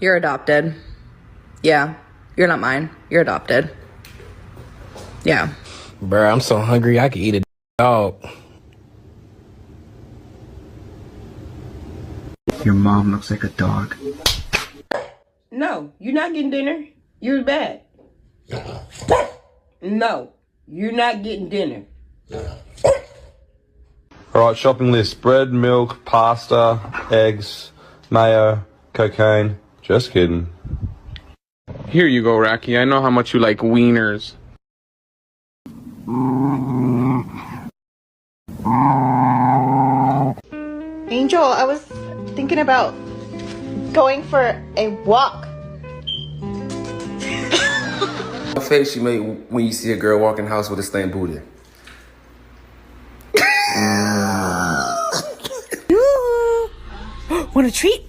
You're adopted. Yeah, you're not mine. You're adopted. Yeah. Bruh, I'm so hungry I could eat a dog. Your mom looks like a dog. No, you're not getting dinner. You're bad. No, you're not getting dinner. Alright, shopping list. Bread, milk, pasta, eggs, mayo, cocaine. Just kidding. Here you go, Rocky. I know how much you like wieners. Angel, I was thinking about going for a walk. What face you make when you see a girl walk in the house with a stained booty? Want a treat?